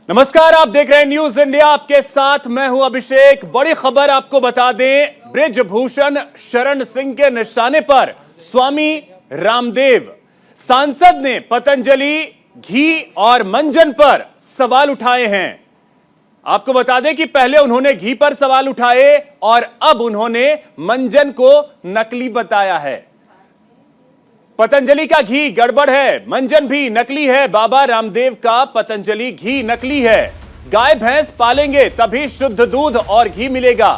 नमस्कार, आप देख रहे हैं न्यूज इंडिया। आपके साथ मैं हूं अभिषेक। बड़ी खबर आपको बता दें, बृजभूषण शरण सिंह के निशाने पर स्वामी रामदेव सांसद ने पतंजलि घी और मंजन पर सवाल उठाए हैं। आपको बता दें कि पहले उन्होंने घी पर सवाल उठाए और अब उन्होंने मंजन को नकली बताया है। पतंजलि का घी गड़बड़ है, मंजन भी नकली है। बाबा रामदेव का पतंजलि घी नकली है। गाय भैंस पालेंगे तभी शुद्ध दूध और घी मिलेगा।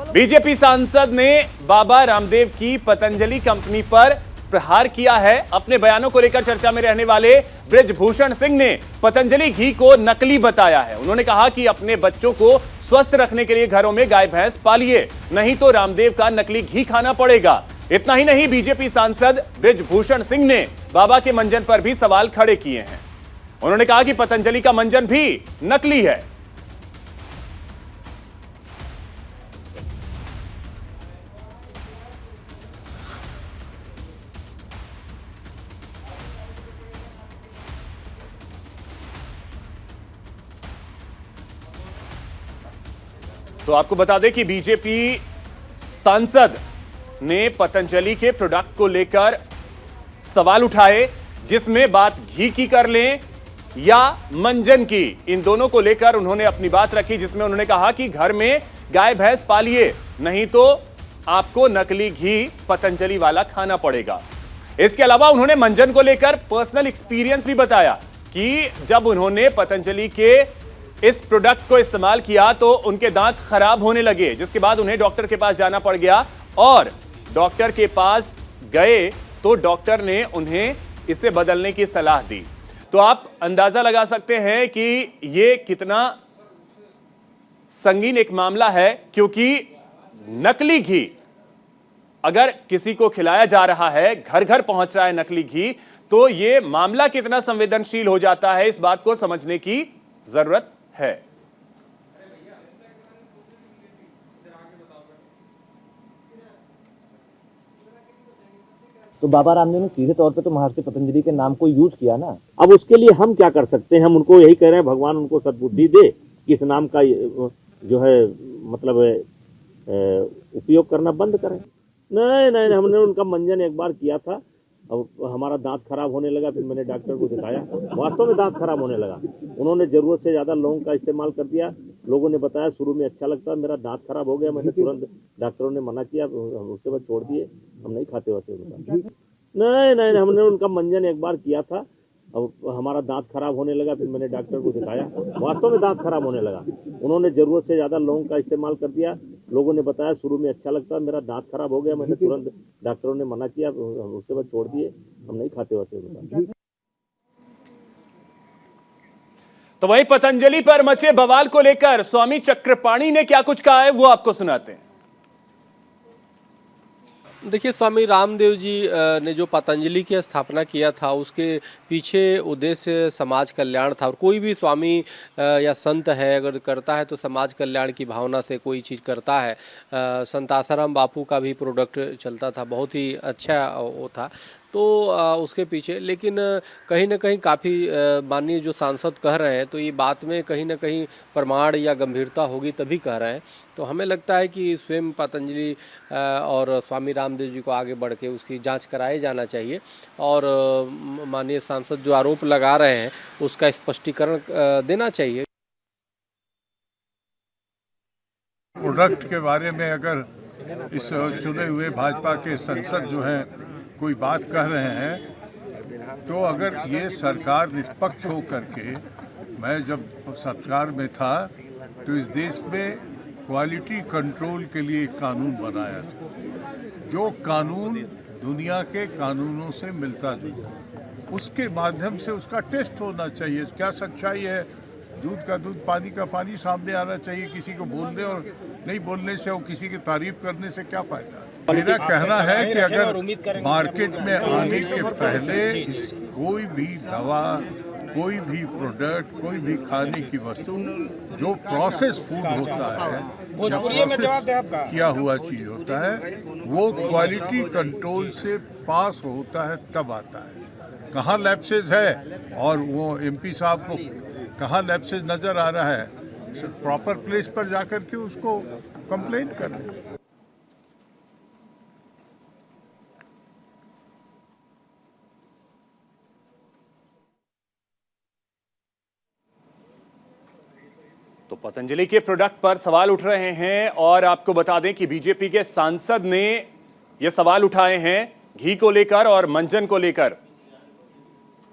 बीजेपी सांसद ने बाबा रामदेव की पतंजलि कंपनी पर प्रहार किया है। अपने बयानों को लेकर चर्चा में रहने वाले बृजभूषण सिंह ने पतंजलि घी को नकली बताया है। उन्होंने कहा कि अपने बच्चों को स्वस्थ रखने के लिए घरों में गाय भैंस पालिए, नहीं तो रामदेव का नकली घी खाना पड़ेगा। इतना ही नहीं, बीजेपी सांसद बृजभूषण सिंह ने बाबा के मंजन पर भी सवाल खड़े किए हैं। उन्होंने कहा कि पतंजलि का मंजन भी नकली है। तो आपको बता दें कि बीजेपी सांसद ने पतंजलि के प्रोडक्ट को लेकर सवाल उठाए, जिसमें बात घी की कर लें या मंजन की, इन दोनों को लेकर उन्होंने अपनी बात रखी, जिसमें उन्होंने कहा कि घर में गाय भैंस पालिए, नहीं तो आपको नकली घी पतंजलि वाला खाना पड़ेगा। इसके अलावा उन्होंने मंजन को लेकर पर्सनल एक्सपीरियंस भी बताया कि जब उन्होंने पतंजलि के इस प्रोडक्ट को इस्तेमाल किया तो उनके दांत खराब होने लगे, जिसके बाद उन्हें डॉक्टर के पास जाना पड़ गया और डॉक्टर के पास गए तो डॉक्टर ने उन्हें इसे बदलने की सलाह दी। तो आप अंदाजा लगा सकते हैं कि यह कितना संगीन एक मामला है, क्योंकि नकली घी अगर किसी को खिलाया जा रहा है, घर घर पहुंच रहा है नकली घी, तो यह मामला कितना संवेदनशील हो जाता है, इस बात को समझने की जरूरत है। तो बाबा रामदेव ने सीधे तौर पे तो महर्षि पतंजलि के नाम को यूज किया ना। अब उसके लिए हम क्या कर सकते हैं? हम उनको यही कह रहे हैं, भगवान उनको सद्बुद्धि दे कि इस नाम का जो है मतलब उपयोग करना बंद करें। नहीं, हमने उनका मंजन एक बार किया था, अब हमारा दांत खराब होने लगा, फिर मैंने डॉक्टर को दिखाया, वास्तव में दांत खराब होने लगा। उन्होंने जरूरत से ज्यादा लौंग का इस्तेमाल कर दिया। लोगों ने बताया शुरू में अच्छा लगता, मेरा दांत खराब हो गया, मैंने तुरंत, डॉक्टरों ने मना किया, उसके बाद छोड़ दिए, हम नहीं खाते वैसे। नहीं, हमने उनका मंजन एक बार किया था, अब हमारा दांत खराब होने लगा, फिर मैंने डॉक्टर को दिखाया, वास्तव में दांत खराब होने लगा। उन्होंने जरूरत से ज्यादा लौंग का इस्तेमाल कर दिया। लोगों ने बताया शुरू में अच्छा लगता, मेरा दांत खराब हो गया, मैंने तुरंत, डॉक्टरों ने मना किया, उसके बाद छोड़ दिए, हम नहीं खाते वैसे। तो वहीं पतंजलि पर मचे बवाल को लेकर स्वामी चक्रपाणी ने क्या कुछ कहा है, वो आपको सुनाते हैं। देखिए, स्वामी रामदेव जी ने जो पतंजलि की स्थापना किया था, उसके पीछे उद्देश्य समाज कल्याण था। और कोई भी स्वामी या संत है, अगर करता है तो समाज कल्याण की भावना से कोई चीज़ करता है। संत आसाराम बापू का भी प्रोडक्ट चलता था, बहुत ही अच्छा वो था, तो उसके पीछे। लेकिन कहीं ना कहीं काफ़ी माननीय जो सांसद कह रहे हैं, तो ये बात में कहीं ना कहीं प्रमाण या गंभीरता होगी तभी कह रहे हैं। तो हमें लगता है कि स्वयं पतंजलि और स्वामी रामदेव जी को आगे बढ़ के उसकी जांच कराया जाना चाहिए, और माननीय सांसद जो आरोप लगा रहे हैं उसका स्पष्टीकरण देना चाहिए। प्रोडक्ट के बारे में अगर इस चुने हुए भाजपा के सांसद जो हैं कोई बात कह रहे हैं, तो अगर ये सरकार निष्पक्ष हो करके, मैं जब सरकार में था तो इस देश में क्वालिटी कंट्रोल के लिए एक कानून बनाया था, जो कानून दुनिया के कानूनों से मिलता जुलता, उसके माध्यम से उसका टेस्ट होना चाहिए, क्या सच्चाई है, दूध का दूध पानी का पानी सामने आना चाहिए। किसी को बोलने और नहीं बोलने से और किसी की तारीफ करने से क्या फायदा। मेरा कहना है कि अगर मार्केट में आने के पहले कोई भी दवा, कोई भी प्रोडक्ट, कोई भी खाने की वस्तु जो प्रोसेस फूड होता है या प्रोसेस किया हुआ चीज होता है, वो क्वालिटी कंट्रोल से पास होता है तब आता है। कहाँ लैप्सेस है और वो एमपी साहब को कहाँ लैप्सेस नज़र आ रहा है, प्रॉपर प्लेस पर जाकर के उसको कंप्लेंट करें। तो पतंजलि के प्रोडक्ट पर सवाल उठ रहे हैं और आपको बता दें कि बीजेपी के सांसद ने यह सवाल उठाए हैं घी को लेकर और मंजन को लेकर।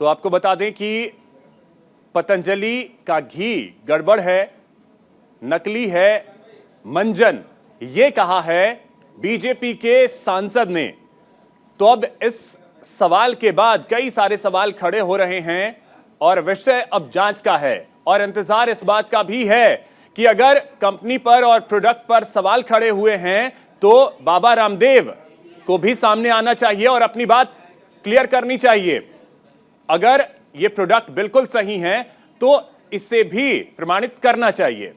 तो आपको बता दें कि पतंजलि का घी गड़बड़ है, नकली है, मंजन, यह कहा है बीजेपी के सांसद ने। तो अब इस सवाल के बाद कई सारे सवाल खड़े हो रहे हैं और विषय अब जांच का है और इंतजार इस बात का भी है कि अगर कंपनी पर और प्रोडक्ट पर सवाल खड़े हुए हैं तो बाबा रामदेव को भी सामने आना चाहिए और अपनी बात क्लियर करनी चाहिए। अगर ये प्रोडक्ट बिल्कुल सही है तो इसे भी प्रमाणित करना चाहिए।